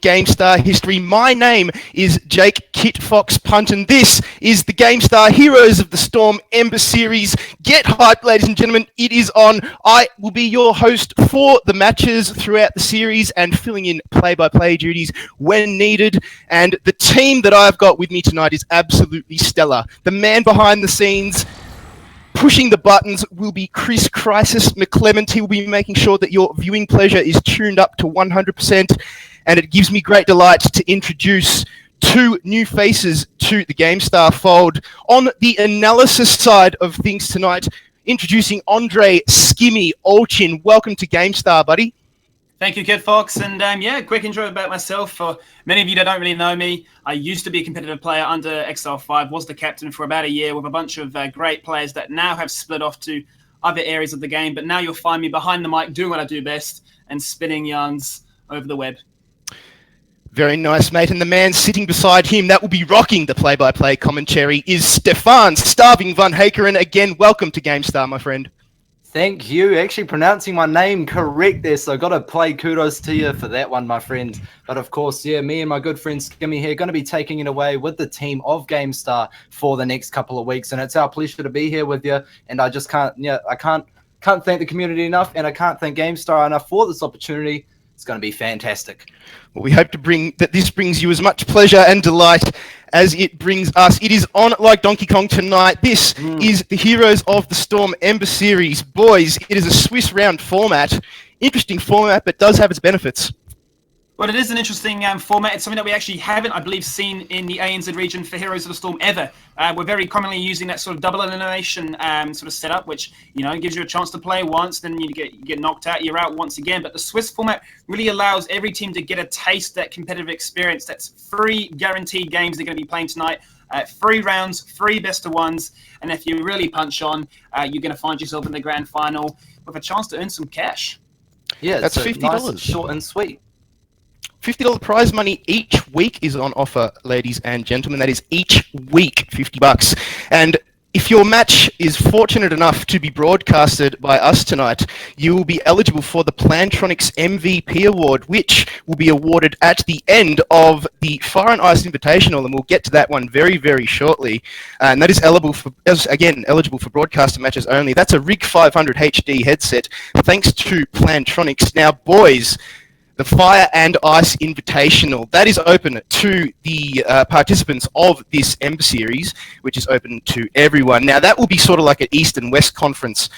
Gamestar history. My name is Jake Kit Fox Punt, and this is the Gamestar Heroes of the Storm Ember series. Get hyped, ladies and gentlemen. It is on. I will be your host for the matches throughout the series and filling in play-by-play duties when needed. And the team that I've got with me tonight is absolutely stellar. The man behind the scenes, pushing the buttons, will be Chris Crisis McClement. He will be making sure that your viewing pleasure is tuned up to 100%. And it gives me great delight to introduce two new faces to the Gamestar fold. On the analysis side of things tonight, introducing Andre Skimmy Olchin. Welcome to Gamestar, buddy. Thank you, Kid Fox. And quick intro about myself. For many of you that don't really know me, I used to be a competitive player under XL5, was the captain for about a year with a bunch of great players that now have split off to other areas of the game. But now you'll find me behind the mic doing what I do best and spinning yarns over the web. Very nice, mate. And the man sitting beside him that will be rocking the play-by-play commentary is Stefan Starving Van Hakeren. Again, welcome to Gamestar, my friend. Thank you. Actually pronouncing my name correct there, so got to play kudos to you for that one, my friend. But of course, yeah, me and my good friend Skimmy here going to be taking it away with the team of Gamestar for the next couple of weeks, and it's our pleasure to be here with you. And I just can't thank the community enough, and I can't thank Gamestar enough for this opportunity. It's going to be fantastic. Well, we hope this brings you as much pleasure and delight as it brings us. It is on like Donkey Kong tonight. This is the Heroes of the Storm Ember series. Boys, it is a Swiss round format. Interesting format, but does have its benefits. Well, it is an interesting format. It's something that we actually haven't, I believe, seen in the ANZ region for Heroes of the Storm ever. We're very commonly using that sort of double elimination sort of setup, which, you know, gives you a chance to play once, then you get knocked out, you're out once again. But the Swiss format really allows every team to get a taste of that competitive experience. That's 3 guaranteed games they're going to be playing tonight. 3 rounds, 3 best of ones. And if you really punch on, you're going to find yourself in the grand final with a chance to earn some cash. Yeah, that's $50. Nice, short and sweet. $50 prize money each week is on offer, ladies and gentlemen. That is each week, $50. And if your match is fortunate enough to be broadcasted by us tonight, you will be eligible for the Plantronics MVP Award, which will be awarded at the end of the Fire and Ice Invitational, and we'll get to that one very, very shortly. And that is eligible for broadcaster matches only. That's a Rig 500 HD headset, thanks to Plantronics. Now, boys, the Fire and Ice Invitational, that is open to the participants of this Ember series, which is open to everyone. Now, that will be sort of like an East and West Conference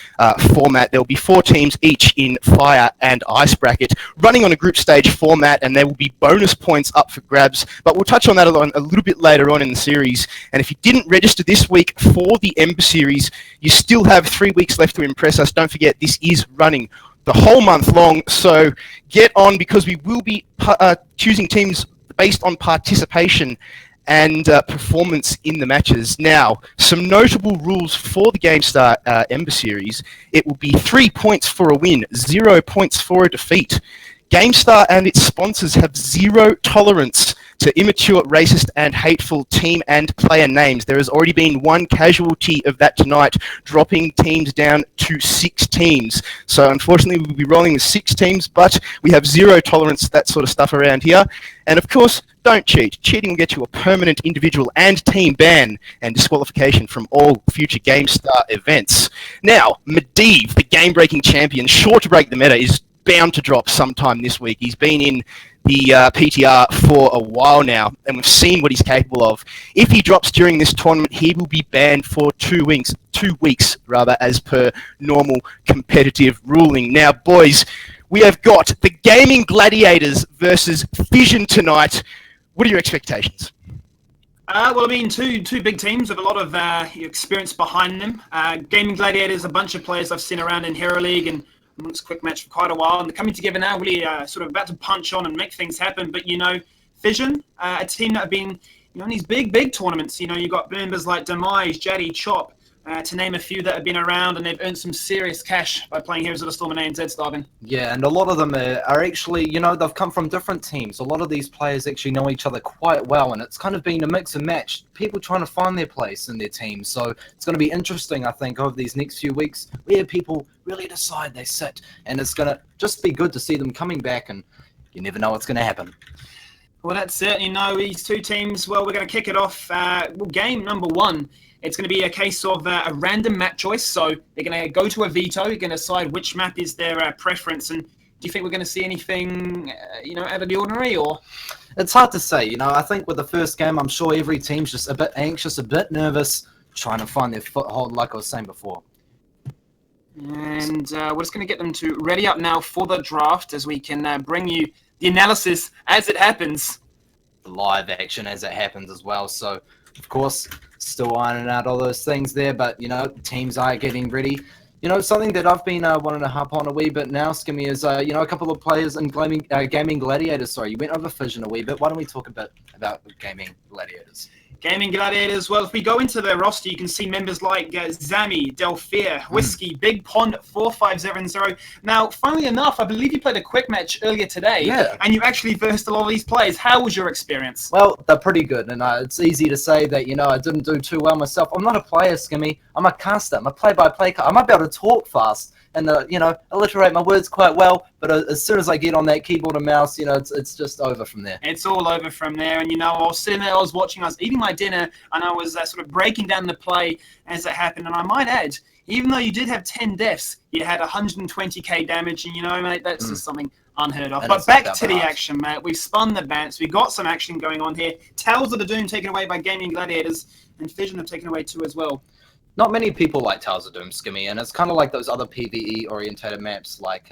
format. There will be 4 teams each in Fire and Ice bracket, running on a group stage format, and there will be bonus points up for grabs. But we'll touch on that a little bit later on in the series. And if you didn't register this week for the Ember series, you still have 3 weeks left to impress us. Don't forget, this is running the whole month long, so get on, because we will be choosing teams based on participation and performance in the matches. Now, some notable rules for the Gamestar Ember series. It will be 3 points for a win, 0 points for a defeat. Gamestar and its sponsors have 0 tolerance to immature, racist, and hateful team and player names. There has already been 1 casualty of that tonight, dropping teams down to 6 teams. So unfortunately, we'll be rolling with 6 teams, but we have 0 tolerance to that sort of stuff around here. And of course, don't cheat. Cheating will get you a permanent individual and team ban and disqualification from all future Gamestar events. Now, Medivh, the game-breaking champion, sure to break the meta, is bound to drop sometime this week. He's been in the PTR for a while now, and we've seen what he's capable of. If he drops during this tournament, he will be banned for 2 weeks, as per normal competitive ruling. Now, boys, we have got the Gaming Gladiators versus Fission tonight. What are your expectations? Well, I mean, two big teams with a lot of experience behind them. Gaming Gladiators, a bunch of players I've seen around in Hero League and this quick match for quite a while, and they're coming together now, really sort of about to punch on and make things happen. But, you know, Fission, a team that have been, you know, in these big tournaments. You know, you've got members like Demise, Jaddy, Chop, to name a few that have been around, and they've earned some serious cash by playing Heroes of the Storm and ANZ, Starving. Yeah, and a lot of them are actually, you know, they've come from different teams. A lot of these players actually know each other quite well, and it's kind of been a mix and match. People trying to find their place in their team. So it's going to be interesting, I think, over these next few weeks, where people really decide they sit. And it's going to just be good to see them coming back, and you never know what's going to happen. Well, that's certainly no. These two teams, well, we're going to kick it off. Game number one, it's going to be a case of a random map choice. So they're going to go to a veto. You're going to decide which map is their preference. And do you think we're going to see anything, out of the ordinary? Or It's hard to say. I think with the first game, I'm sure every team's just a bit anxious, a bit nervous, trying to find their foothold, like I was saying before. And we're just going to get them to ready up now for the draft as we can bring you the analysis as it happens. The live action as it happens as well. So, of course, still ironing out all those things there, but, teams are getting ready. Something that I've been wanting to hop on a wee bit now, Skimmy, is, a couple of players in Gaming Gladiators. Sorry, you went over Fission a wee bit. Why don't we talk a bit about Gaming Gladiators? Gaming Gladiators, well, if we go into their roster, you can see members like Zami, Delphia, Whiskey, Big Pond 4570. Now, funnily enough, I believe you played a quick match earlier today, and you actually versed a lot of these players. How was your experience? Well, they're pretty good, and it's easy to say that, I didn't do too well myself. I'm not a player, Skimmy. I'm a caster. I'm a play-by-play I might be able to talk fast and, alliterate my words quite well, but as soon as I get on that keyboard and mouse, it's just over from there. It's all over from there, and, I was sitting there, I was watching, I was eating my dinner, and I was sort of breaking down the play as it happened, and I might add, even though you did have 10 deaths, you had 120k damage, and, mate, that's just something unheard of. But back to the action, mate. We've spun the bats. We've got some action going on here. Tales of the Doom taken away by Gaming Gladiators, and Fission have taken away too as well. Not many people like Tales of Doom, Skimmy, and it's kind of like those other PvE-orientated maps, like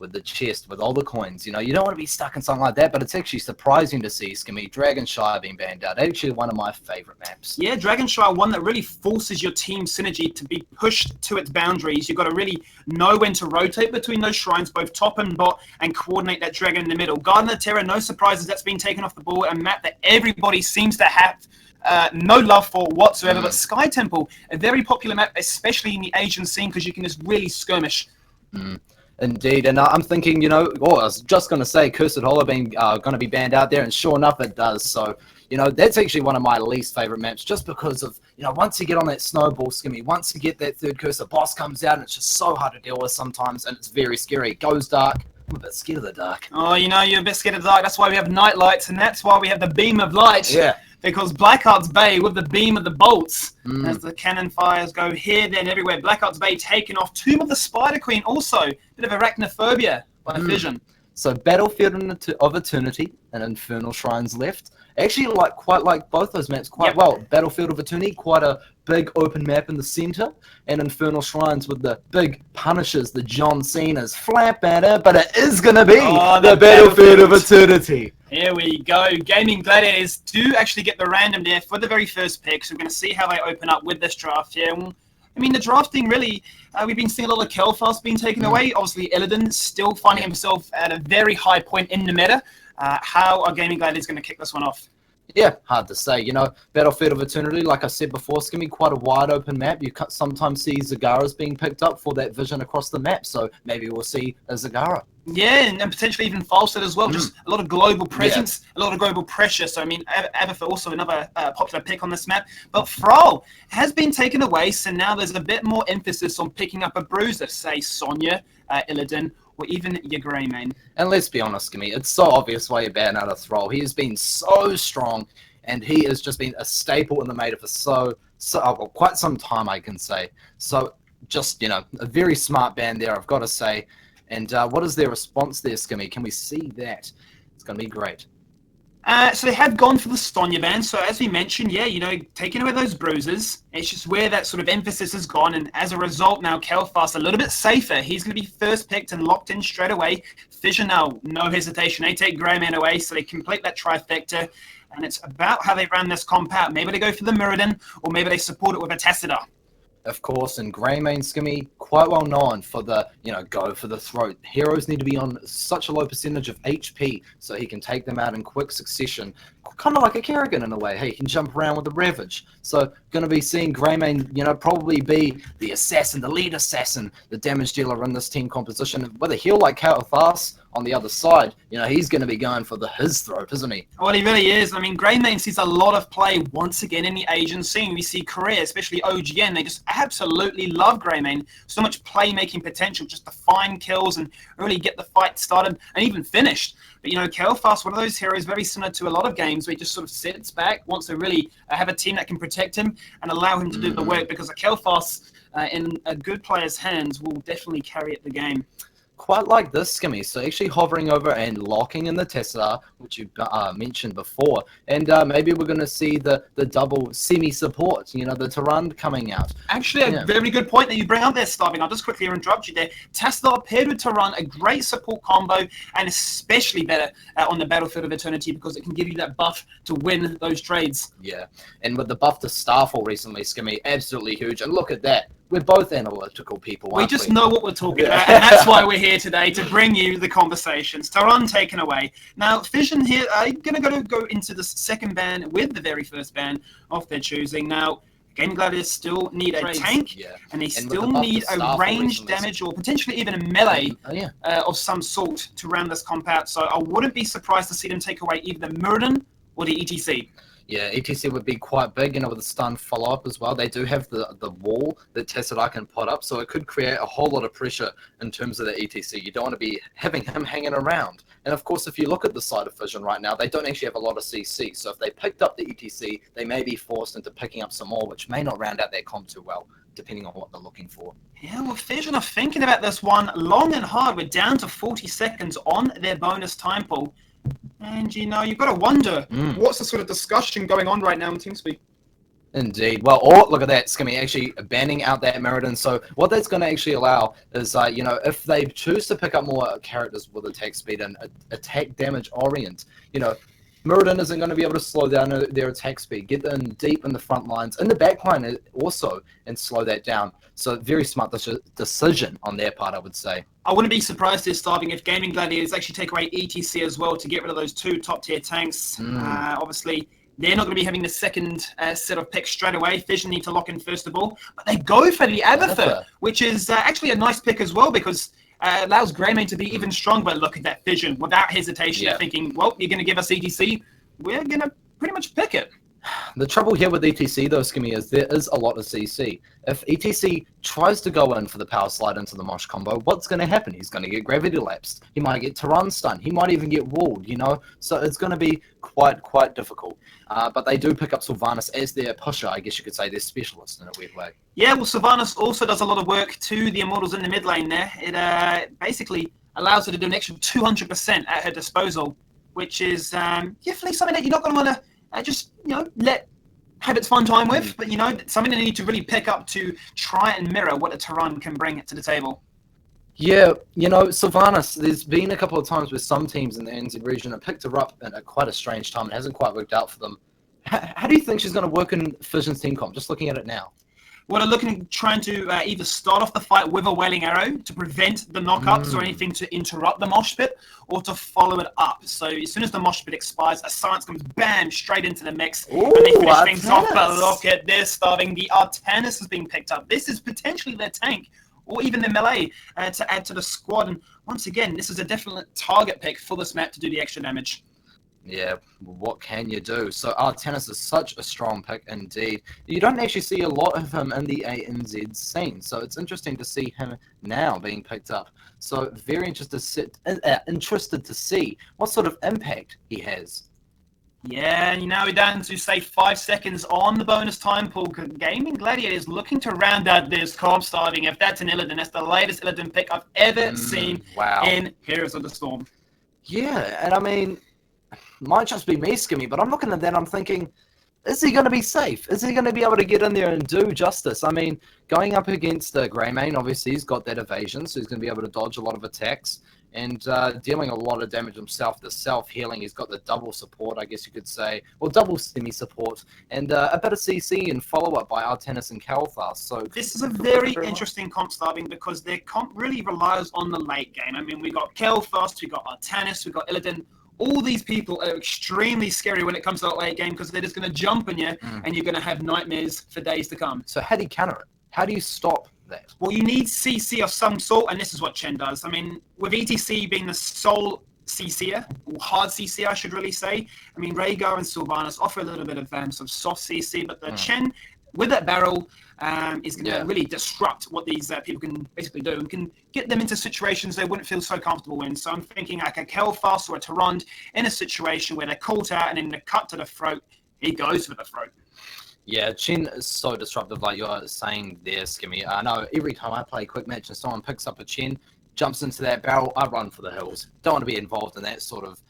with the chest, with all the coins. You don't want to be stuck in something like that, but it's actually surprising to see, Skimmy, Dragonshire being banned out. Actually, one of my favorite maps. Yeah, Dragonshire, one that really forces your team synergy to be pushed to its boundaries. You've got to really know when to rotate between those shrines, both top and bot, and coordinate that dragon in the middle. Garden of Terror, no surprises, that's been taken off the board, a map that everybody seems to have no love for whatsoever. But Sky Temple, a very popular map, especially in the Asian scene, because you can just really skirmish. Indeed, and I'm thinking, I was just going to say Cursed Hollow being going to be banned out there, and sure enough it does. So, that's actually one of my least favorite maps, just because of, once you get on that snowball, Skimmy, once you get that third curse, the boss comes out, and it's just so hard to deal with sometimes, and it's very scary. It goes dark. I'm a bit scared of the dark. Oh, you're a bit scared of the dark. That's why we have night lights, and that's why we have the beam of light. Yeah. Because Blackheart's Bay with the beam of the bolts, as the cannon fires go here, then everywhere. Blackheart's Bay taking off. Tomb of the Spider Queen also. Bit of arachnophobia by Fission. So Battlefield of Eternity and Infernal Shrines left. Actually, quite like both those maps quite well. Battlefield of Eternity, quite a big open map in the center, and Infernal Shrines with the big Punishers, the John Cena's, flat banner, but it is going to be the Battlefield of Eternity. Here we go. Gaming Gladiators do actually get the random there for the very first pick, so we're going to see how they open up with this draft here. I mean, the drafting really, we've been seeing a lot of Kelfast being taken away. Obviously, Illidan still finding himself at a very high point in the meta. How are Gaming Gladiators going to kick this one off? Yeah, hard to say. Battlefield of Eternity, like I said before, Skimmy, quite a wide open map. You sometimes see Zagaras being picked up for that vision across the map, so maybe we'll see a Zagara. Yeah, and potentially even Falsehood as well. Just a lot of global presence, a lot of global pressure. So, I mean, Abathur also another popular pick on this map. But Thrall has been taken away, so now there's a bit more emphasis on picking up a bruiser, say Sonya, Illidan, or even your Greymane. And let's be honest, Skimmy, it's so obvious why you ban out of Thrall. He has been so strong, and he has just been a staple in the meta for quite some time, I can say. So, just, a very smart ban there, I've got to say. And what is their response there, Skimmy? Can we see that? It's going to be great. So they have gone for the Sonya ban. So as we mentioned, taking away those bruises, it's just where that sort of emphasis has gone. And as a result, now Kelfast a little bit safer. He's going to be first picked and locked in straight away. Fission now, no hesitation. They take Greyman away, so they complete that trifecta. And it's about how they run this comp out. Maybe they go for the Muradin, or maybe they support it with a Tacita. Of course, and Greymane, Skimmy, quite well known for the, go for the throat. Heroes need to be on such a low percentage of HP so he can take them out in quick succession. Kind of like a Kerrigan in a way. Hey, he can jump around with the Ravage. So, going to be seeing Greymane, probably be the assassin, the lead assassin, the damage dealer in this team composition with a heal like Kelfast on the other side, he's going to be going for his throat, isn't he? Well, he really is. I mean, Greymane sees a lot of play once again in the Asian scene. We see Korea, especially OGN, they just absolutely love Greymane. So much playmaking potential just to find kills and really get the fight started and even finished. But, Kelfast, one of those heroes very similar to a lot of games where he just sort of sits back, wants to really have a team that can protect him and allow him to do the work, because a Kelfast in a good player's hands will definitely carry it the game. Quite like this, Skimmy. So actually hovering over and locking in the Tesla, which you mentioned before. And maybe we're going to see the double semi-support, the Tyrant coming out. Actually, a very good point that you bring up there, Starving. I'll just quickly interrupt you there. Tesla paired with Tyrant, a great support combo, and especially better on the Battlefield of Eternity, because it can give you that buff to win those trades. Yeah, and with the buff to Starfall recently, Skimmy, absolutely huge. And look at that. We're both analytical people, aren't we? Just know what we're talking about, and that's why we're here today, to bring you the conversations. Taran taken away. Now, Fission here are going to go into the second ban with the very first ban of their choosing. Now, Gaming Gladiators still need a tank, and they still need a ranged damage or potentially even a melee of some sort to round this comp out. So I wouldn't be surprised to see them take away either the Muradin or the ETC. Yeah, ETC would be quite big, with the stun follow-up as well. They do have the wall that Tessadar can put up, so it could create a whole lot of pressure in terms of the ETC. You don't want to be having him hanging around. And of course, if you look at the side of Fission right now, they don't actually have a lot of CC. So if they picked up the ETC, they may be forced into picking up some more, which may not round out their comp too well, depending on what they're looking for. Yeah, well, Fission are thinking about this one long and hard. We're down to 40 seconds on their bonus time pool. And, you've got to wonder, what's the sort of discussion going on right now in TeamSpeak? Indeed. Well, look at that, Skimmy, actually banning out that Muradin. So what that's going to actually allow is, if they choose to pick up more characters with attack speed and attack damage orient, Muradin isn't going to be able to slow down their attack speed, get in deep in the front lines, in the back line also, and slow that down. So very smart decision on their part, I would say. I wouldn't be surprised if Gaming Gladiators actually take away ETC as well to get rid of those two top-tier tanks. Obviously, they're not going to be having the second set of picks straight away. Fission need to lock in first of all. But they go for the Abathur, which is actually a nice pick as well, because it allows Greymane to be even stronger. Look at that Fission. Without hesitation, they're thinking, well, you're going to give us ETC. We're going to pretty much pick it. The trouble here with ETC, though, Skimmy, is there is a lot of CC. If ETC tries to go in for the power slide into the Mosh combo, what's going to happen? He's going to get gravity lapsed. He might get Tyrant stunned. He might even get walled, So it's going to be quite difficult. But they do pick up Sylvanas as their pusher, I guess you could say, their specialist in a weird way. Yeah, well, Sylvanas also does a lot of work to the Immortals in the mid lane there. It basically allows her to do an extra 200% at her disposal, which is definitely something that you're not going to want to just, have its fun time with, but, something they need to really pick up to try and mirror what a Tyrant can bring to the table. Yeah, Sylvanas, there's been a couple of times where some teams in the NZ region have picked her up at quite a strange time. It hasn't quite worked out for them. How do you think she's going to work in Fission's team comp, just looking at it now? Well, they're trying to either start off the fight with a Wailing Arrow to prevent the knockups or anything to interrupt the mosh pit, or to follow it up. So as soon as the mosh pit expires, a silence comes bam straight into the mix, and they finish things off. But look at this, Starving. The Artanis is being picked up. This is potentially their tank, or even the melee to add to the squad. And once again, this is a definite target pick for this map to do the extra damage. Yeah, what can you do? So Artanis is such a strong pick indeed. You don't actually see a lot of him in the ANZ scene, so it's interesting to see him now being picked up. So very interested to see what sort of impact he has. Yeah, and we're down to, say, 5 seconds on the bonus time pool. Gaming Gladiators looking to round out this comp, Starving. If that's an Illidan, that's the latest Illidan pick I've ever seen in Heroes of the Storm. Yeah, and I mean, might just be me, Skimmy, but I'm looking at that and I'm thinking, is he going to be safe? Is he going to be able to get in there and do justice? I mean, going up against Greymane, obviously he's got that evasion, so he's going to be able to dodge a lot of attacks and dealing a lot of damage himself. The self-healing, he's got the double support, I guess you could say, or double semi-support, and a bit of CC and follow-up by Artanis and Kalthar. So this is a very interesting comp, Starving, because their comp really relies on the late game. I mean, we got Kalthar, we got Artanis, we got Illidan. All these people are extremely scary when it comes to that late game, because they're just going to jump on you and you're going to have nightmares for days to come. So how do you counter it? How do you stop that? Well, you need CC of some sort, and this is what Chen does. I mean, with ETC being the sole CC'er, or hard CC, I should really say. I mean, Rhaegar and Sylvanas offer a little bit of sort of soft CC, but the Chen, with that barrel, is going to really disrupt what these people can basically do and can get them into situations they wouldn't feel so comfortable in. So I'm thinking like a Kel'Thas or a Tyrande in a situation where they're caught out and then they're cut to the throat. He goes for the throat. Yeah, Chen is so disruptive, like you're saying there, Skimmy. I know every time I play quick match and someone picks up a Chen, jumps into that barrel, I run for the hills. Don't want to be involved in that sort of,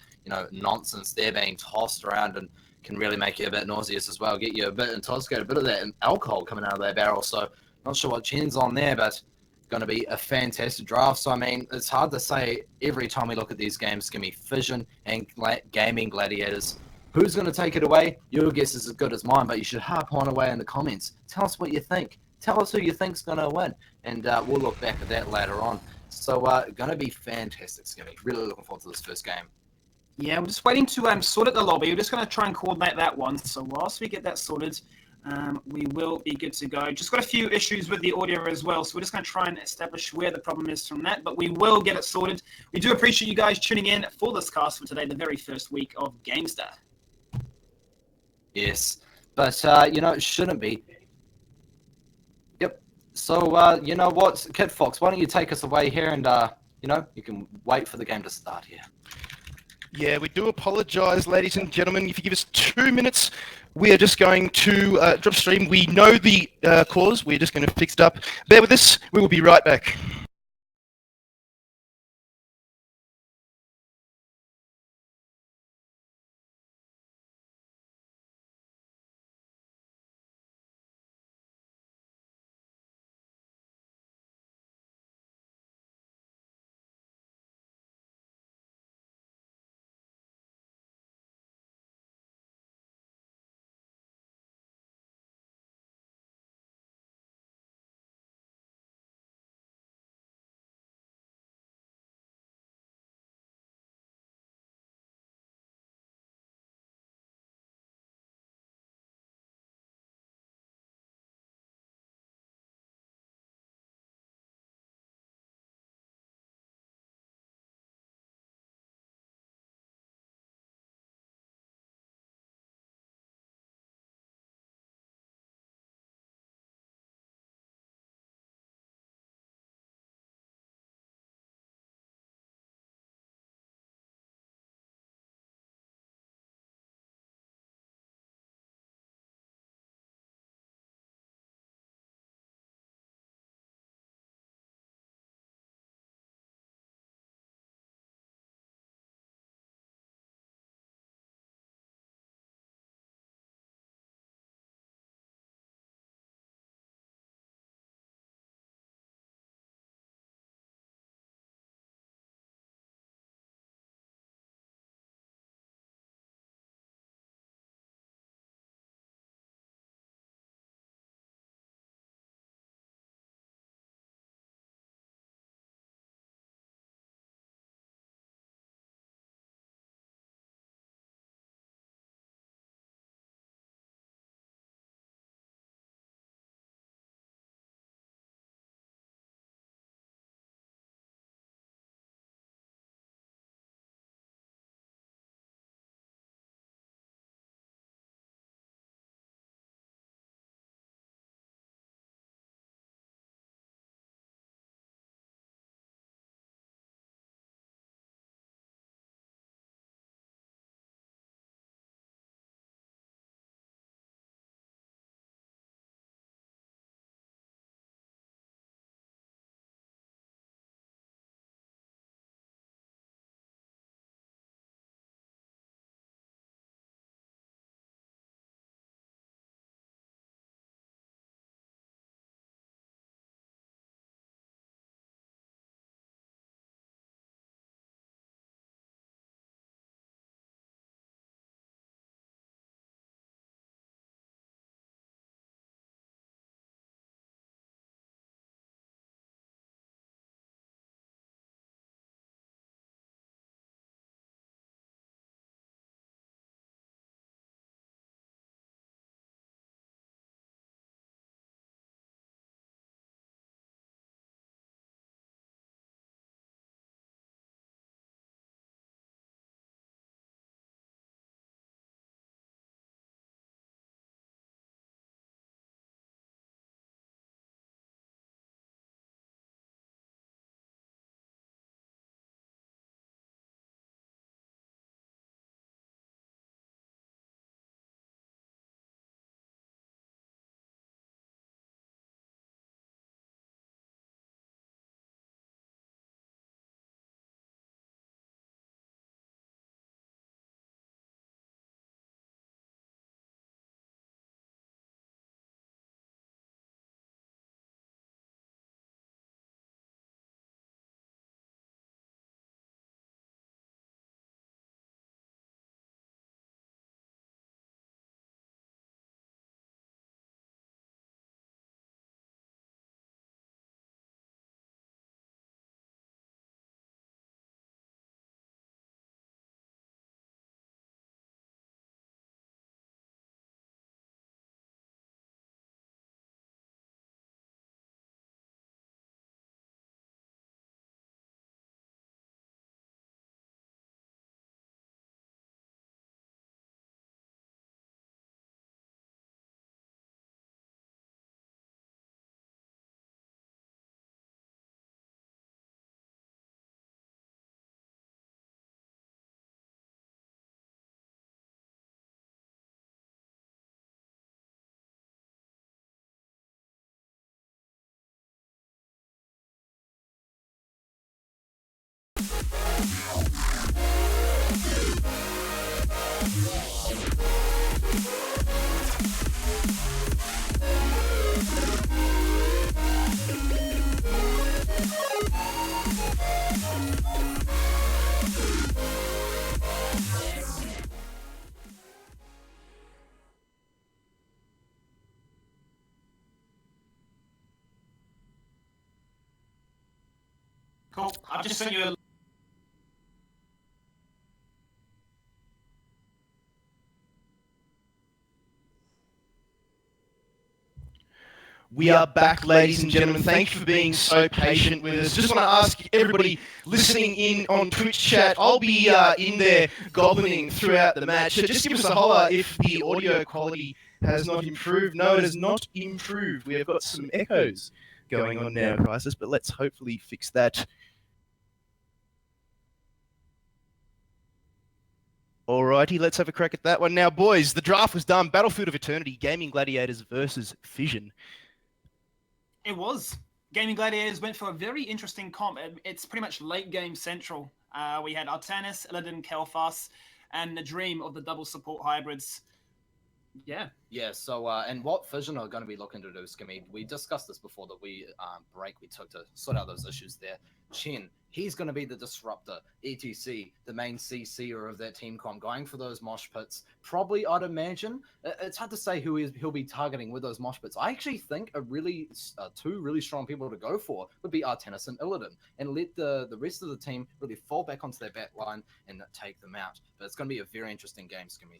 nonsense. They're being tossed around and can really make you a bit nauseous as well, get you a bit intoxicated, a bit of that alcohol coming out of that barrel. So not sure what Chen's on there, but going to be a fantastic draft. So, I mean, it's hard to say every time we look at these games, Skimmy, Fission and Gaming Gladiators. Who's going to take it away? Your guess is as good as mine, but you should harp on away in the comments. Tell us what you think. Tell us who you think's going to win, and we'll look back at that later on. So, going to be fantastic, Skimmy. Really looking forward to this first game. Yeah, we're just waiting to sort out the lobby. We're just going to try and coordinate that one. So whilst we get that sorted, we will be good to go. Just got a few issues with the audio as well, so we're just going to try and establish where the problem is from that, but we will get it sorted. We do appreciate you guys tuning in for this cast for today, the very first week of Gamestah. Yes, but, it shouldn't be. Yep. So, you know what, Kid Fox, why don't you take us away here and, you can wait for the game to start here. Yeah, we do apologise, ladies and gentlemen. If you give us 2 minutes, we are just going to drop stream. We know the cause. We're just going to fix it up. Bear with us. We will be right back. Cool. I've just sent you a We are back, ladies and gentlemen. Thank you for being so patient with us. Just want to ask everybody listening in on Twitch chat, I'll be in there goblining throughout the match. So just give us a holler if the audio quality has not improved. No, it has not improved. We have got some echoes going on now, Crisis, but let's hopefully fix that. Alrighty, let's have a crack at that one. Now, boys, the draft was done. Battlefield of Eternity, Gaming Gladiators versus Fission. It was. Gaming Gladiators went for a very interesting comp. It's pretty much late game central. We had Artanis, Illidan, Kel'Thas, and the dream of the double support hybrids. Yeah. Yeah, so, and what Fission are going to be looking to do, Skimmy, we discussed this before the break we took to sort out those issues there. Chen, he's going to be the disruptor, etc., the main CC'er of that team comp, going for those mosh pits. Probably, I'd imagine, it's hard to say who he'll be targeting with those mosh pits. I actually think two really strong people to go for would be Artanis and Illidan, and let the rest of the team really fall back onto their back line and take them out. But it's going to be a very interesting game, Skimmy.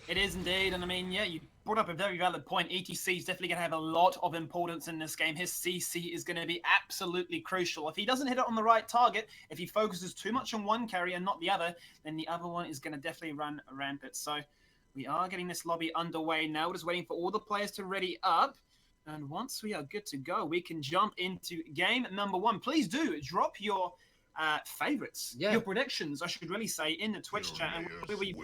It is indeed, and I mean, yeah, you brought up a very valid point. ETC is definitely going to have a lot of importance in this game. His CC is going to be absolutely crucial. If he doesn't hit it on the right target, if he focuses too much on one carry and not the other, then the other one is going to definitely run rampant. So we are getting this lobby underway now. We're just waiting for all the players to ready up. And once we are good to go, we can jump into game number one. Please do drop your favorites, your predictions, I should really say, in the Twitch chat. And we'll be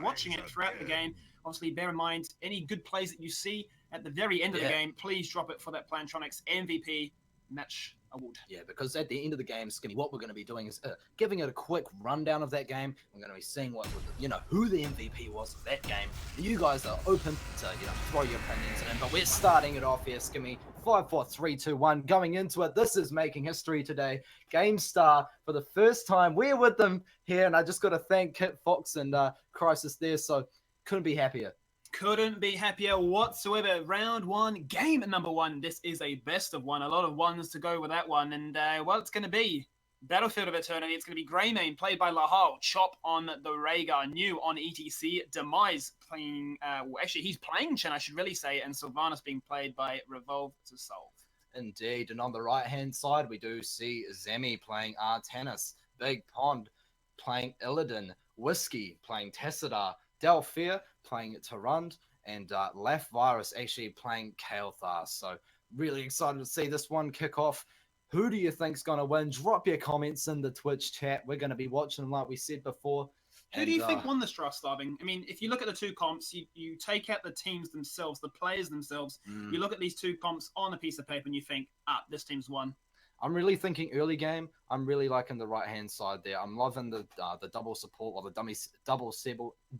watching it throughout the game. Obviously, bear in mind, any good plays that you see at the very end of the game, please drop it for that Plantronics MVP match award. Yeah, because at the end of the game, Skinny, what we're going to be doing is giving it a quick rundown of that game. We're going to be seeing who the MVP was of that game. And you guys are open to throw your opinions in. But we're starting it off here, Skimmy. 5, 4, 3, 2, 1. Going into it, this is making history today. Gamestah, for the first time, we're with them here, and I just got to thank Kit Fox and Crisis there. So couldn't be happier. Couldn't be happier whatsoever. Round one, game number one. This is a best of one. A lot of ones to go with that one. And, it's going to be Battlefield of Eternity. It's going to be Greymane, played by Lahal. Chop on the Rhaegar. New on ETC. Demise playing... actually, he's playing Chen, I should really say. And Sylvanas being played by Revolve to Solve. Indeed. And on the right-hand side, we do see Zemi playing Artanis. Big Pond playing Illidan. Whiskey playing Tassadar. Delphia playing Tarund, and Left Virus actually playing Kel'Thas. So really excited to see this one kick off. Who do you think's going to win? Drop your comments in the Twitch chat. We're going to be watching, like we said before. Who do you think won this draft, Starving? I mean, if you look at the two comps, you take out the teams themselves, the players themselves. You look at these two comps on a piece of paper and you think, this team's won. I'm really thinking early game. I'm really liking the right-hand side there. I'm loving the double support or the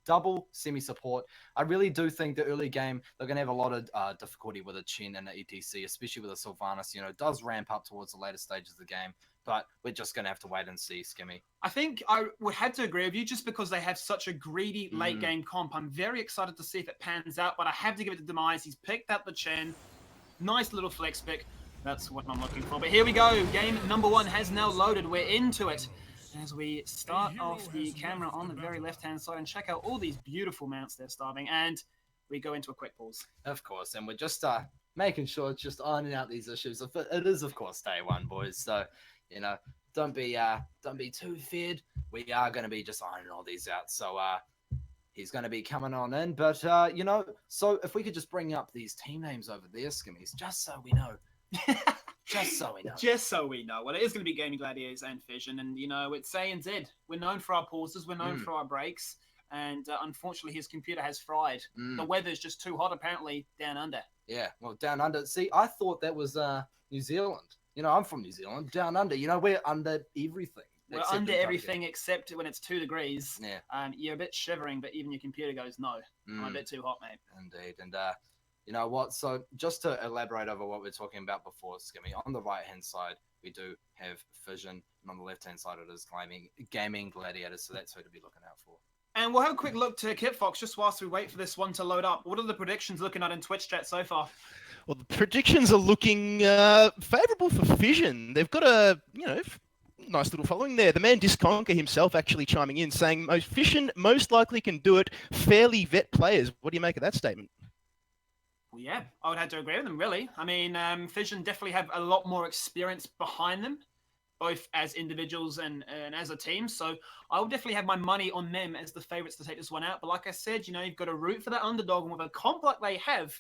double semi-support. I really do think the early game, they're going to have a lot of difficulty with a Chen and the ETC, especially with a Sylvanas. It does ramp up towards the later stages of the game, but we're just going to have to wait and see, Skimmy. I think I would have to agree with you just because they have such a greedy late-game comp. I'm very excited to see if it pans out, but I have to give it to Demise. He's picked up the Chen. Nice little flex pick. That's what I'm looking for. But here we go. Game number one has now loaded. We're into it. As we start off the camera on the very left-hand side and check out all these beautiful mounts there, Starving. And we go into a quick pause. Of course. And we're just making sure it's just ironing out these issues. It is, of course, day one, boys. So, don't be too feared. We are going to be just ironing all these out. So, he's going to be coming on in. But, so if we could just bring up these team names over there, Skimmies, just so we know. Just so we know. Just so we know. Well, it is going to be Gaming Gladiators and Fission. And, it's ANZ. We're known for our pauses. We're known for our breaks. And unfortunately, his computer has fried. The weather's just too hot, apparently, down under. Yeah, well, down under. See, I thought that was New Zealand. I'm from New Zealand. Down under. We're under everything. We're under everything except when it's 2 degrees. Yeah. You're a bit shivering, but even your computer goes, no, I'm a bit too hot, mate. Indeed. And, you know what? So just to elaborate over what we're talking about before, Skimmy, on the right-hand side, we do have Fission, and on the left-hand side, it is Gaming Gladiators, so that's who to be looking out for. And we'll have a quick look to Kit Fox just whilst we wait for this one to load up. What are the predictions looking at in Twitch chat so far? Well, the predictions are looking favourable for Fission. They've got a, nice little following there. The man Disconquer himself actually chiming in, saying Fission most likely can do it. Fairly vet players. What do you make of that statement? Well, yeah, I would have to agree with them, really. I mean, Fission definitely have a lot more experience behind them, both as individuals and as a team. So I will definitely have my money on them as the favourites to take this one out. But like I said, you've got to root for that underdog. And with a comp like they have,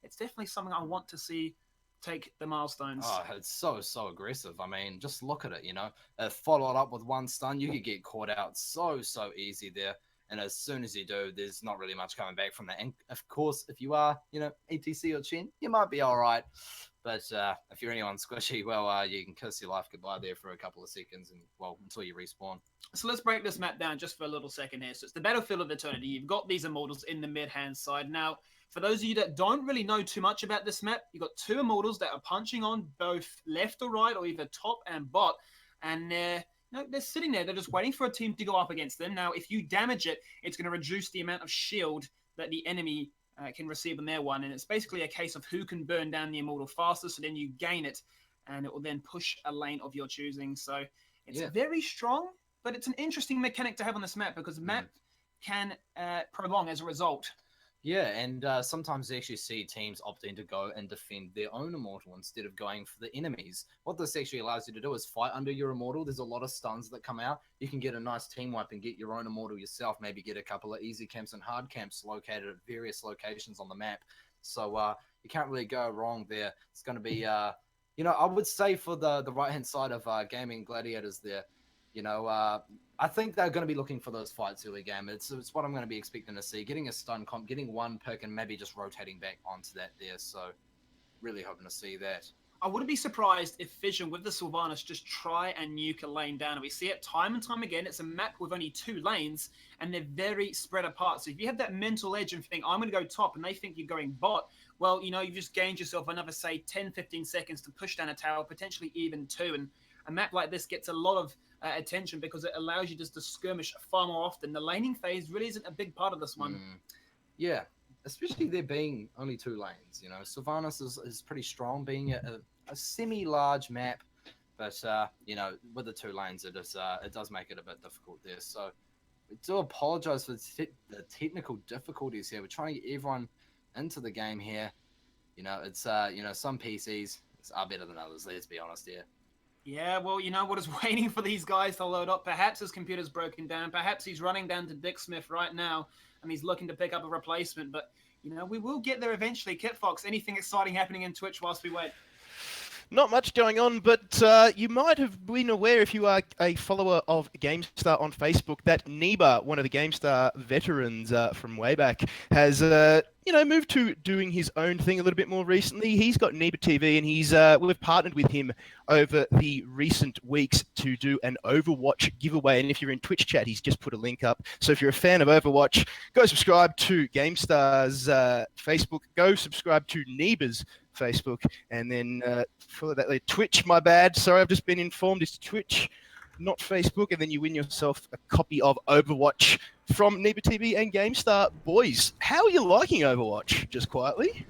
it's definitely something I want to see take the milestones. Oh, it's so aggressive. I mean, just look at it, followed up with one stun. You could get caught out so easy there. And as soon as you do, there's not really much coming back from that. And of course, if you are, ETC or Chen, you might be all right. But if you're anyone squishy, well, you can kiss your life goodbye there for a couple of seconds and, until you respawn. So let's break this map down just for a little second here. So it's the Battlefield of Eternity. You've got these Immortals in the mid-hand side. Now, for those of you that don't really know too much about this map, you've got two Immortals that are punching on both left or right or either top and bot. And they're sitting there. They're just waiting for a team to go up against them. Now, if you damage it, it's going to reduce the amount of shield that the enemy can receive on their one. And it's basically a case of who can burn down the Immortal faster. So then you gain it, and it will then push a lane of your choosing. So it's very strong, but it's an interesting mechanic to have on this map because the map can prolong as a result. Yeah, and sometimes you actually see teams opting to go and defend their own Immortal instead of going for the enemies. What this actually allows you to do is fight under your Immortal. There's a lot of stuns that come out. You can get a nice team wipe and get your own Immortal yourself. Maybe get a couple of easy camps and hard camps located at various locations on the map. So you can't really go wrong there. It's going to be, I would say for the right-hand side of gaming Gladiators there, I think they're going to be looking for those fights early game. It's what I'm going to be expecting to see. Getting a stun comp, getting one pick, and maybe just rotating back onto that there. So really hoping to see that. I wouldn't be surprised if Fission with the Sylvanas just try and nuke a lane down. And we see it time and time again. It's a map with only 2 lanes, and they're very spread apart. So if you have that mental edge and think, I'm going to go top, and they think you're going bot, well, you've just gained yourself another, say, 10, 15 seconds to push down a tower, potentially even 2. And a map like this gets a lot of attention because it allows you just to skirmish far more often. The laning phase really isn't a big part of this one. Yeah, especially there being only 2 lanes. Sylvanas is pretty strong, being a semi-large map, but with the 2 lanes, it does make it a bit difficult there. So we do apologize for the technical difficulties here. We're trying to get everyone into the game here. It's some PCs are better than others. Let's be honest here. Yeah, well, what is waiting for these guys to load up? Perhaps his computer's broken down. Perhaps he's running down to Dick Smith right now, and he's looking to pick up a replacement. But, we will get there eventually. Kit Fox, anything exciting happening in Twitch whilst we wait? Not much going on, but you might have been aware, if you are a follower of Gamestah on Facebook, that Neba, one of the Gamestah veterans from way back, has moved to doing his own thing a little bit more recently. He's got Neba TV, and we've partnered with him over the recent weeks to do an Overwatch giveaway. And if you're in Twitch chat, he's just put a link up. So if you're a fan of Overwatch, go subscribe to Gamestah's Facebook. Go subscribe to Neba's Facebook, and then follow that. Twitch, my bad. Sorry, I've just been informed. It's Twitch, not Facebook. And then you win yourself a copy of Overwatch from Neba TV and Gamestah. Boys, how are you liking Overwatch? Just quietly.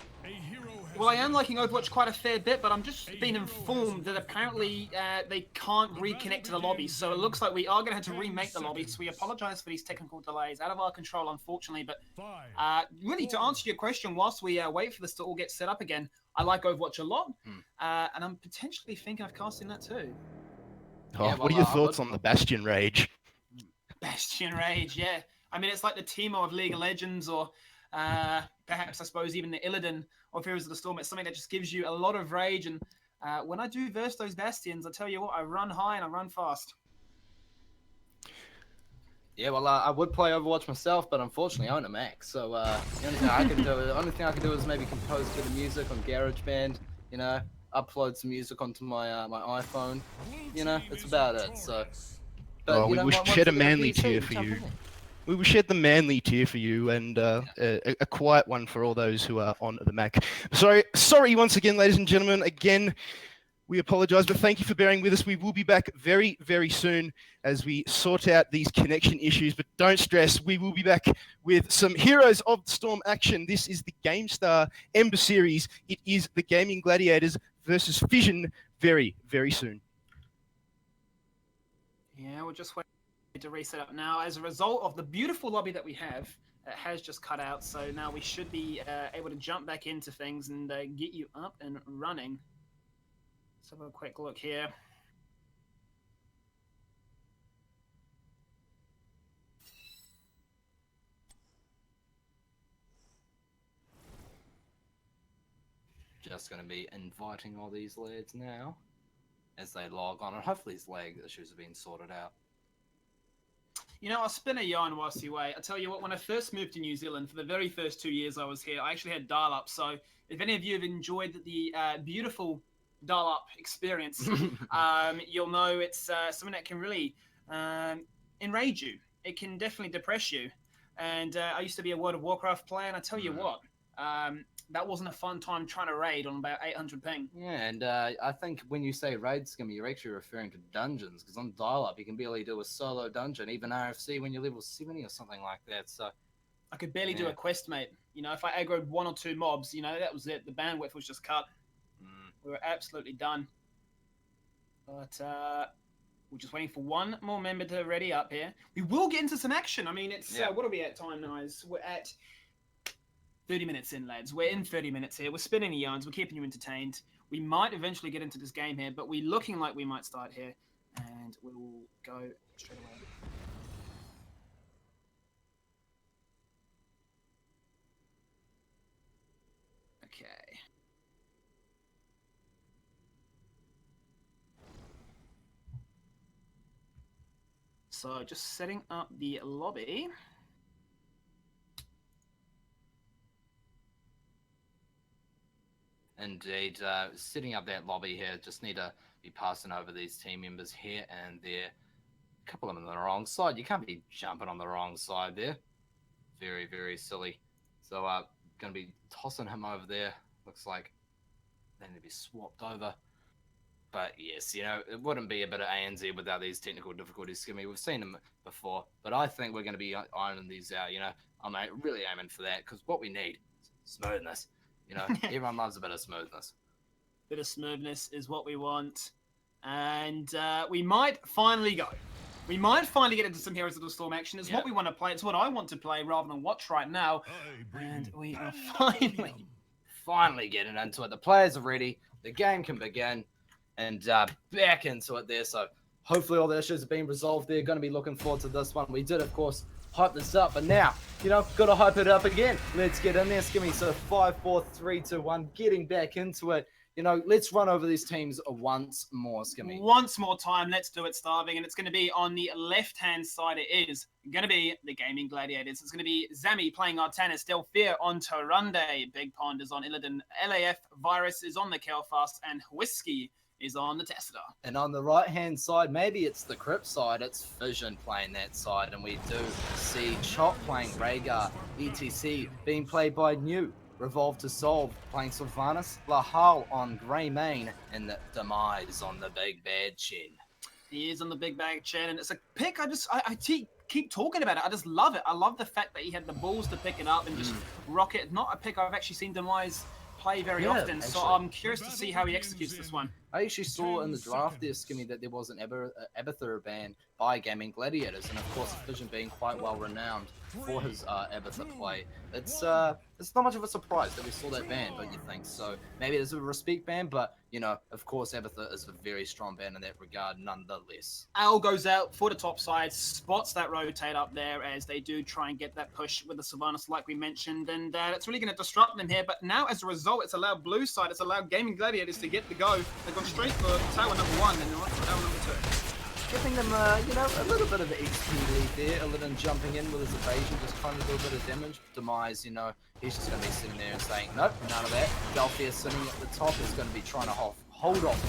Well, I am liking Overwatch quite a fair bit, but I'm just being informed that apparently they can't reconnect to the lobby. So it looks like we are going to have to remake the lobby. So we apologize for these technical delays. Out of our control, unfortunately. But really, to answer your question, whilst we wait for this to all get set up again, I like Overwatch a lot. And I'm potentially thinking of casting that too. What are your thoughts on the Bastion Rage? Bastion Rage, yeah. I mean, it's like the Teemo of League of Legends, or perhaps, I suppose, even the Illidan of Heroes of the Storm. It's something that just gives you a lot of rage. And when I do verse those Bastions, I tell you what, I run high and I run fast. Yeah, well, I would play Overwatch myself, but unfortunately I own a Mac. So the only thing I can do is maybe compose a bit of music on GarageBand, upload some music onto my my iPhone. That's about it. So, but, we will shed a manly tear for you. We will shed the manly tear for you, and a quiet one for all those who are on the Mac. Sorry once again, ladies and gentlemen. Again, We apologize, but thank you for bearing with us. We will be back very, very soon as we sort out these connection issues, but don't stress. We will be back with some Heroes of the Storm action. This is the Gamestah Ember series. It is the Gaming Gladiators versus Fission very, very soon. Yeah, we'll just wait to reset up now. As a result of the beautiful lobby that we have, it has just cut out, so now we should be able to jump back into things and get you up and running. Let's have a quick look here. Just going to be inviting all these lads now as they log on, and hopefully these lag issues have been sorted out. You know, I'll spin a yarn whilst you wait. I'll tell you what, when I first moved to New Zealand, for the very first 2 years I was here, I actually had dial-up. So if any of you have enjoyed the beautiful dial-up experience, you'll know it's something that can really enrage you. It can definitely depress you. And I used to be a World of Warcraft player, and I tell you what, that wasn't a fun time trying to raid on about 800 ping. Yeah, and I think when you say raid scum, you're actually referring to dungeons, because on dial-up you can barely do a solo dungeon, even RFC when you're level 70 or something like that. So I could barely do a quest, mate. You know, if I aggroed 1 or 2 mobs, you know, that was it. The bandwidth was just cut. We were absolutely done. But we're just waiting for one more member to ready up here. We will get into some action. I mean, it's what are we at time-wise? We're at 30 minutes in, lads. We're in 30 minutes here. We're spinning the yarns. We're keeping you entertained. We might eventually get into this game here, but we're looking like we might start here. And we'll go straight away. Okay. So just setting up the lobby. indeed, setting up that lobby here, just need to be passing over these team members here and there. A couple of them on the wrong side. You can't be jumping on the wrong side there. Very, very silly. So going to be tossing him over there. Looks like they need to be swapped over. But yes, you know, it wouldn't be a bit of ANZ without these technical difficulties. I mean, we've seen them before, but I think we're going to be ironing these out. You know, I'm really aiming for that, because what we need is smoothness. You know, everyone loves a bit of smoothness. Bit of smoothness is what we want. And we might finally go. We might finally get into some Heroes of the Storm action. It's what we want to play. It's what I want to play rather than watch right now. And we are finally getting into it. The players are ready. The game can begin. And back into it there. So hopefully all the issues have been resolved there. Going to be looking forward to this one. We did, of course, hype this up. But now, you know, got to hype it up again. Let's get in there, Skimmy. So 5, 4, 3, 2, 1. Getting back into it. You know, let's run over these teams once more, Skimmy. Once more time. Let's do it, Starving. And it's going to be on the left-hand side. It is going to be the Gaming Gladiators. It's going to be Zami playing Artanis. Delphir on Tarunde. Big Pond is on Illidan. LAF Virus is on the Kelfast. And Whiskey is on the Tester. And on the right-hand side, maybe it's the Crypt side, it's Fission playing that side. And we do see Chop playing Rhaegar, ETC being played by New, Revolve to Solve playing Sylvanas, Lahal on Greymane, and the Demise on the Big Bad Chin. He is on the Big Bad Chin, and it's a pick I keep talking about it. I just love it. I love the fact that he had the balls to pick it up and just rock it. Not a pick I've actually seen Demise play very often, actually. So I'm curious to see how he executes this one. I actually saw in the draft there, Skimmy, that there was an Abathur ban by Gaming Gladiators, and of course Fission being quite well renowned for his Abathur play. It's not much of a surprise that we saw that ban, don't you think? So maybe it's a respect ban, but you know, of course Abathur is a very strong ban in that regard nonetheless. Al goes out for the top side, spots that rotate up there as they do try and get that push with the Sylvanas like we mentioned, and it's really going to disrupt them here. But now as a result, it's allowed blue side, it's allowed Gaming Gladiators to get the go. They've gone straight for tower number 1 and on for tower number 2. Giving them, you know, a little bit of the XP lead there. Illidan jumping in with his evasion, just trying to do a bit of damage. Demise, you know, he's just going to be sitting there and saying, nope, none of that. Delphir sitting at the top is going to be trying to hold off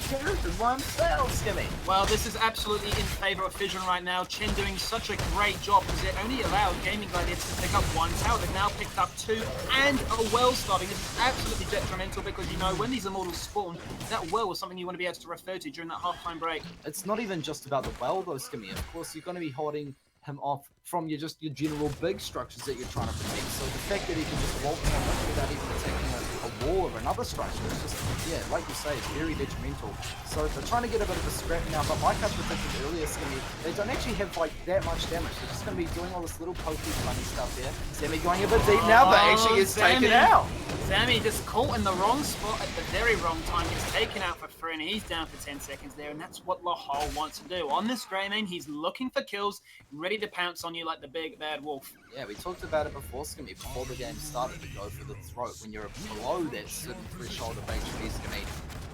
4 characters by himself, Skimmy. Well, this is absolutely in favor of Fission right now. Chen doing such a great job because it only allowed Gaming Gladiators to pick up 1 tower. They've now picked up 2 and a well starting. This is absolutely detrimental because, you know, when these immortals spawn, that well was something you want to be able to refer to during that halftime break. It's not even just about the well, though, Skimmy. Of course, you're going to be holding him off from your general big structures that you're trying to protect. So the fact that he can just walk on it without even attacking a wall or another structure is just, yeah, like you say, it's very detrimental. So they're trying to get a bit of a scrap now, but like I predicted earlier, Skimmy, they don't actually have like that much damage. They're just going to be doing all this little pokey funny stuff there. Sammy going a bit deep now, but actually is taken out. Sammy just caught in the wrong spot at the very wrong time. Gets taken out for free and he's down for 10 seconds there, and that's what Lahal wants to do. On this Greymane, he's looking for kills, ready to pounce on you like the big bad wolf. Yeah, we talked about it before, Skimmy, before the game started, to go for the throat. When you're below that certain threshold of HP, Skimmy,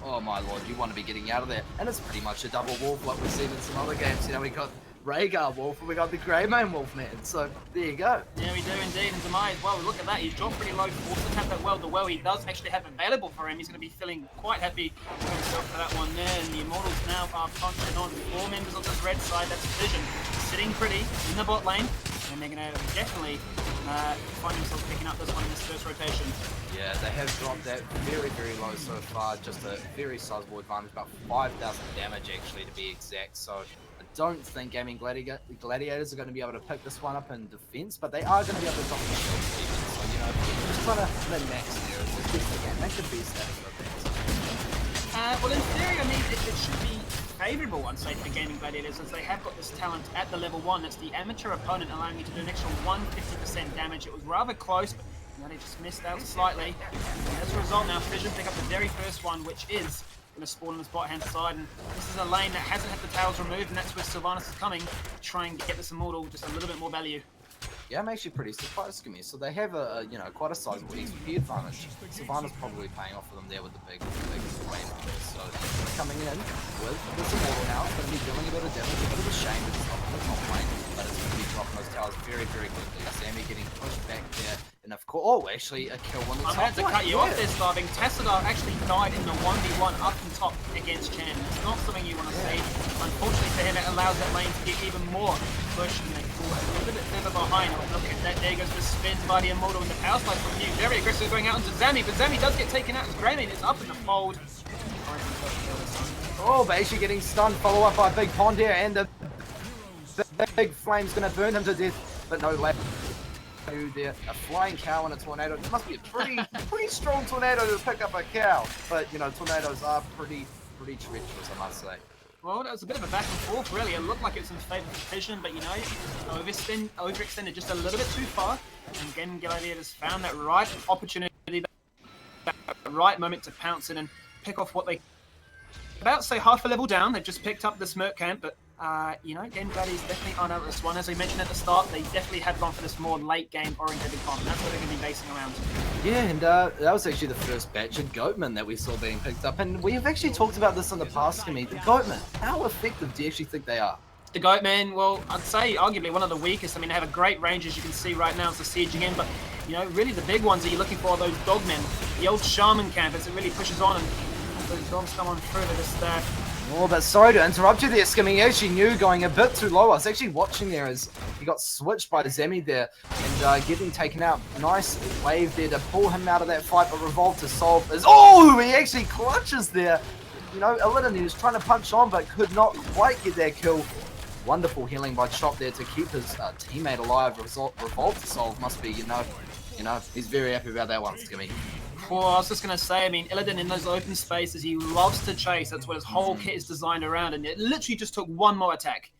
oh my lord, you want to be getting out of there. And it's pretty much a double wolf like we've seen in some other games. You know, we got Rhaegar Wolf and we got the Greymane Wolfman. So there you go. Yeah, we do indeed. And Demise, well, look at that. He's dropped pretty low, forced to tap that well. The well he does actually have available for him. He's going to be feeling quite happy with himself for that one there. And the Immortals now are punching on 4 members of this red side. That's Fission sitting pretty in the bot lane. And they're going to definitely find themselves picking up this one in this first rotation. Yeah, they have dropped that very, very low so far. Just a very sizable advantage, about 5,000 damage actually to be exact. So I don't think Gaming Gladiators are going to be able to pick this one up in defense, but they are going to be able to drop the shield even. So, you know, just trying to min-max there as best they can. Make the best out of it. Well, in theory, I mean, it should be favourable, I'd say, for Gaming Gladiators, as they have got this talent at the level 1. That's the amateur opponent, allowing you to do an extra 150% damage. It was rather close, but you know, they just missed out slightly. And as a result, now Fission pick up the very first one, which is going to spawn on his bot-hand side. And this is a lane that hasn't had the towers removed, and that's where Sylvanas is coming to try and get this Immortal just a little bit more value. Yeah, I'm actually pretty surprised, Skimmy. So they have a you know, quite a sizable XP advantage. Sylvanas probably paying off for them there with the big flame. So coming in with this Immortal now, it's going to be dealing a bit of damage, a bit of a shame that it's not on the top lane, but it's going to be dropping those towers very, very quickly. Sammy getting pushed back there, and of course, oh, actually a kill on the top. I'm going to cut you off there, Starving. Tassadar actually died in the 1v1 up and top against Chen. It's not something you want to see. Unfortunately for him, it allows that lane to get even more push, and they fall a little bit further behind. Look at that, there goes the spin by the Immortal, and the power slide from you. Very aggressive going out into Zami, but Zami does get taken out as Greymane is up in the fold. Oh, but actually getting stunned, follow up by Big Pond here, and the big flame's going to burn him to death, but no left. There, a flying cow and a tornado. It must be a pretty strong tornado to pick up a cow, but you know, tornadoes are pretty treacherous, I must say. Well, that was a bit of a back and forth, really. It looked like it was in favour of Fission, but you know, overextended just a little bit too far, and Gaming Gladiators found that right opportunity, that right moment to pounce in and pick off what they about, say, half a level down. They've just picked up this Merc camp, but you know, Gaming Gladiators definitely aren't out of this one. As I mentioned at the start, they definitely have gone for this more late game oriented comp, and that's what they're going to be basing around. Yeah, and that was actually the first batch of Goatmen that we saw being picked up, and we have actually talked about this in the past, Skimmy. The Goatmen, how effective do you actually think they are? The Goatmen, well, I'd say arguably one of the weakest. I mean, they have a great range, as you can see right now, it's the sieging in, but you know, really the big ones that you're looking for are those Dogmen, the old Shaman camp, as it really pushes on, and those dogs come on through with this Oh, but sorry to interrupt you there, Skimmy. He actually knew going a bit too low. I was actually watching there as he got switched by Zemi there and getting taken out. Nice wave there to pull him out of that fight, but Revolve to solve is... Oh, he actually clutches there. You know, Illidan, he was trying to punch on, but could not quite get that kill. Wonderful healing by Chop there to keep his teammate alive. Revolve to solve must be, you know, he's very happy about that one, Skimmy. Well, I was just going to say, I mean, Illidan in those open spaces, he loves to chase. That's what his whole kit is designed around, and it literally just took one more attack.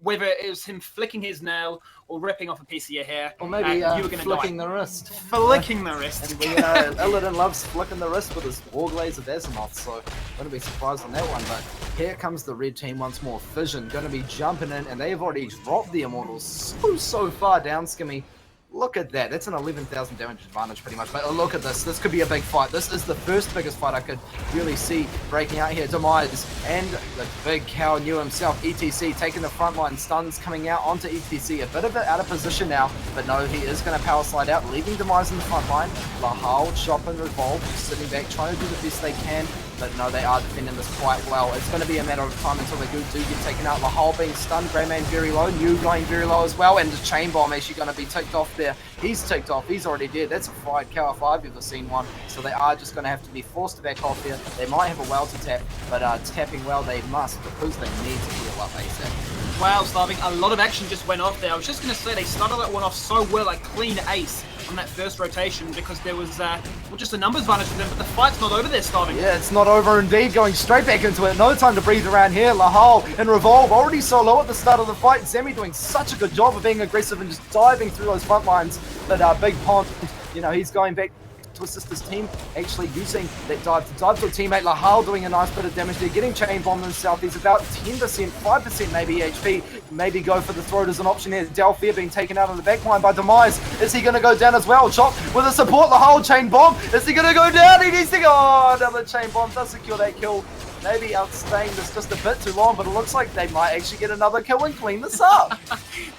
Whether it was him flicking his nail or ripping off a piece of your hair, or maybe you were going to flicking the wrist. Flicking the wrist. And Illidan loves flicking the wrist with his Warglaives of Azimuth, so wouldn't be surprised on that one. But here comes the red team once more. Fission going to be jumping in, and they have already dropped the Immortals so far down, Skimmy. Look at that. That's an 11,000 damage advantage pretty much. But look at this. This could be a big fight. This is the first biggest fight I could really see breaking out here. Demise and the big cow knew himself. ETC taking the front line. Stuns coming out onto ETC. A bit of it out of position now. But no, he is going to power slide out, leaving Demise in the front line. Lahal, Chop and Revolve sitting back, trying to do the best they can. but no, they are defending this quite well. It's going to be a matter of time until they do get taken out. Lahal being stunned, Greymane very low, New going very low as well, and the Chain Bomb actually going to be ticked off there. He's ticked off, he's already dead. That's a fight kill if I've ever seen one. So they are just going to have to be forced to back off here. They might have a well to tap, but tapping well they must because they need to heal up ASAP. Wow, Starving, a lot of action just went off there. I was just going to say they started that one off so well, like clean ace on that first rotation because there was well, just a numbers advantage for them, but the fight's not over there, Starving. Yeah, it's not over indeed, going straight back into it. No time to breathe around here. Lahal and Revolve already so low at the start of the fight. Zemi doing such a good job of being aggressive and just diving through those front lines. But Big Pond, you know, he's going back to assist his team, actually using that dive to a teammate. Lahal doing a nice bit of damage there, getting Chain Bombed himself. He's about 10%, 5% maybe HP. Maybe go for the throat as an option here. Delphia being taken out on the back line by Demise. Is he going to go down as well? Chop with a support, Lahal Chain Bomb. Is he going to go down? He needs to go. Oh, another Chain Bomb does secure that kill. Maybe outstaying this just a bit too long, but it looks like they might actually get another kill and clean this up.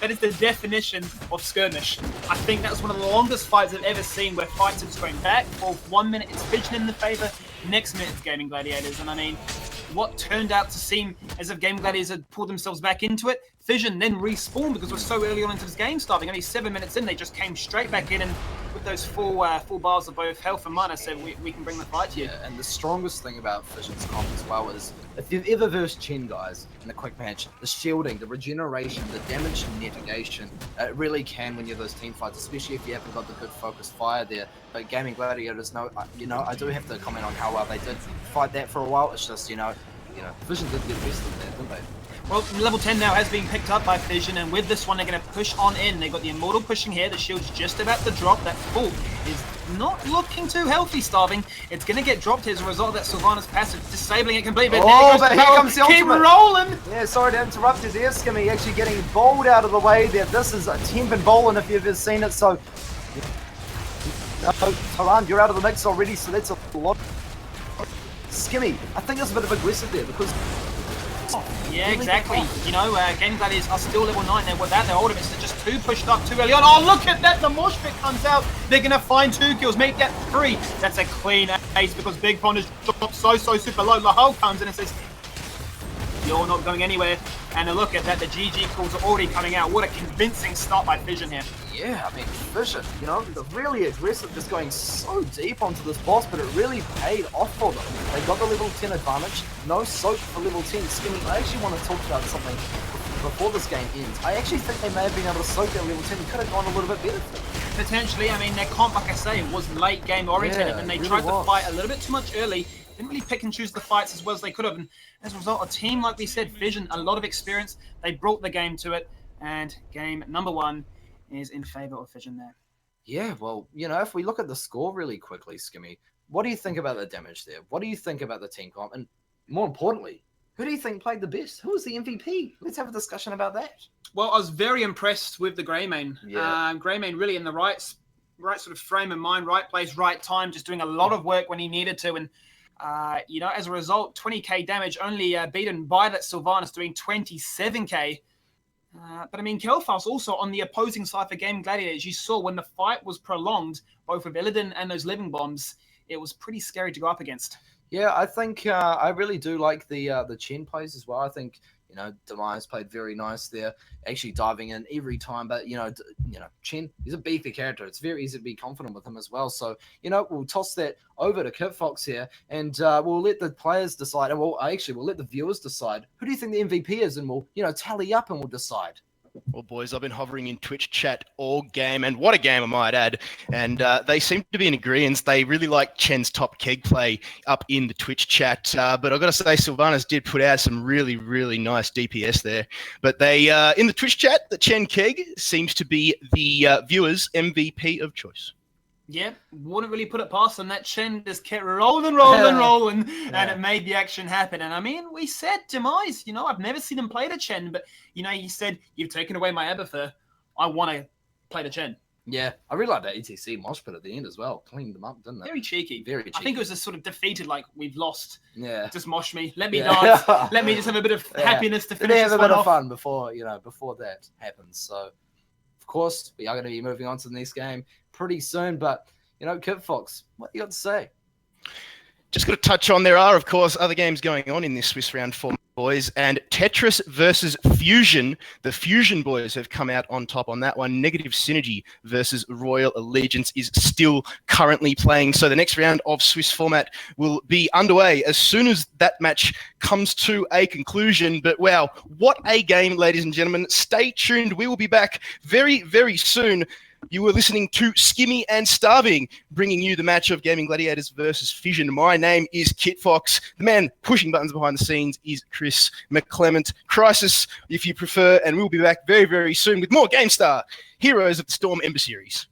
That is the definition of skirmish. I think that's one of the longest fights I've ever seen where fights are just going back. For 1 minute it's Fission in the favour, next minute it's Gaming Gladiators. And I mean, what turned out to seem as if Gaming Gladiators had pulled themselves back into it, Fission then respawned because we're so early on into this game starting. Only 7 minutes in, they just came straight back in, and with those full bars of both health and mana, said we can bring the fight to you. Yeah, and the strongest thing about Fission's comp as well is if you've ever versed Chen guys in a quick match, the shielding, the regeneration, the damage mitigation, it really can win you those team fights, especially if you haven't got the good focused fire there. But Gaming Gladiators, you know, I do have to comment on how well they did fight that for a while. It's just, you know, Fission did get best of that, didn't they? Well, level 10 now has been picked up by Fission, and with this one they're going to push on in. They've got the Immortal pushing here, the shield's just about to drop. That full is not looking too healthy, Starving. It's going to get dropped here as a result of that Sylvanas passive, disabling it completely. But here comes the Keep ultimate. rolling! Yeah, sorry to interrupt you there, Skimmy. Actually getting bowled out of the way there. This is a temp and bowling if you've ever seen it, so... Taran, you're out of the mix already, so that's a lot. Skimmy, I think it's a bit of aggressive there because... Yeah, exactly. You know, Gaming Gladiators are still level 9 there. Without their ultimates, they're just too pushed up too early on. Oh, look at that! The mosh pit comes out. They're going to find 2 kills, make that 3. That's a clean ace because Big Pond has dropped so super low. Lahal comes in and says, you're not going anywhere. And a look at that, the GG calls are already coming out. What a convincing start by Fission here. Yeah, I mean, Fission, you know, they're really aggressive, just going so deep onto this boss, but it really paid off for them. They got the level 10 advantage, no soak for level 10. Skimmy, I actually want to talk about something before this game ends. I actually think they may have been able to soak that level 10. It could have gone a little bit better. Potentially, I mean, their comp, like I say, was late game oriented, Yeah, and they it really tried to was. fight a little bit too much early. Didn't really pick and choose the fights as well as they could have. And as a result, a team, like we said, Fission, a lot of experience. They brought the game to it, and game number 1 is in favor of Fission there. Yeah, well, you know, if we look at the score really quickly, Skimmy, what do you think about the damage there? What do you think about the team comp? And more importantly, who do you think played the best? Who was the MVP? Let's have a discussion about that. Well, I was very impressed with the Greymane. Yeah. Greymane really in the right sort of frame of mind, right place, right time, just doing a lot of work when he needed to. And, you know, as a result, 20k damage, only beaten by that Sylvanas doing 27k. But I mean, Kel'Thas also on the opposing side for Gaming Gladiators, you saw when the fight was prolonged, both with Illidan and those living bombs, it was pretty scary to go up against. Yeah, I think I really do like the Chen plays as well. I think, you know, Demise played very nice there, actually diving in every time. But, you know, Chen, he's a beefy character. It's very easy to be confident with him as well. So, you know, we'll toss that over to Kit Fox here, and we'll let the players decide. And we'll let the viewers decide. Who do you think the MVP is? And we'll, you know, tally up and we'll decide. Well, boys, I've been hovering in Twitch chat all game, and what a game I might add. And they seem to be in agreement. They really like Chen's top keg play up in the Twitch chat. But I've got to say, Sylvanas did put out some really, really nice DPS there. But they, in the Twitch chat, the Chen keg seems to be the viewers' MVP of choice. Yeah, wouldn't really put it past them. That Chen just kept rolling, and it made the action happen. And I mean, we said Demise, you know, I've never seen him play the Chen, but, you know, he said, you've taken away my Abathur. I want to play the Chen. Yeah, I really like that ETC mosh pit at the end as well. Cleaned them up, didn't it? Very cheeky. Very cheeky. I think it was just sort of defeated, like, we've lost. Yeah. Just mosh me. Let me dance. Let me just have a bit of happiness to finish have this a bit one of off. fun before that happens. So, of course, we are going to be moving on to the next game pretty soon. But, you know, Kit Fox, what you got to say? Just got to touch on, there are, of course, other games going on in this Swiss round format, boys, and Tetris versus Fusion. The Fusion boys have come out on top on that one. Negative Synergy versus Royal Allegiance is still currently playing. So the next round of Swiss format will be underway as soon as that match comes to a conclusion. But wow, what a game, ladies and gentlemen. Stay tuned. We will be back very, very soon. You were listening to Skimmy and Starving, bringing you the match of Gaming Gladiators versus Fission. My name is Kit Fox. The man pushing buttons behind the scenes is Chris McClement. Crisis, if you prefer, and we'll be back very, very soon with more Gamestah, Heroes of the Storm Ember series.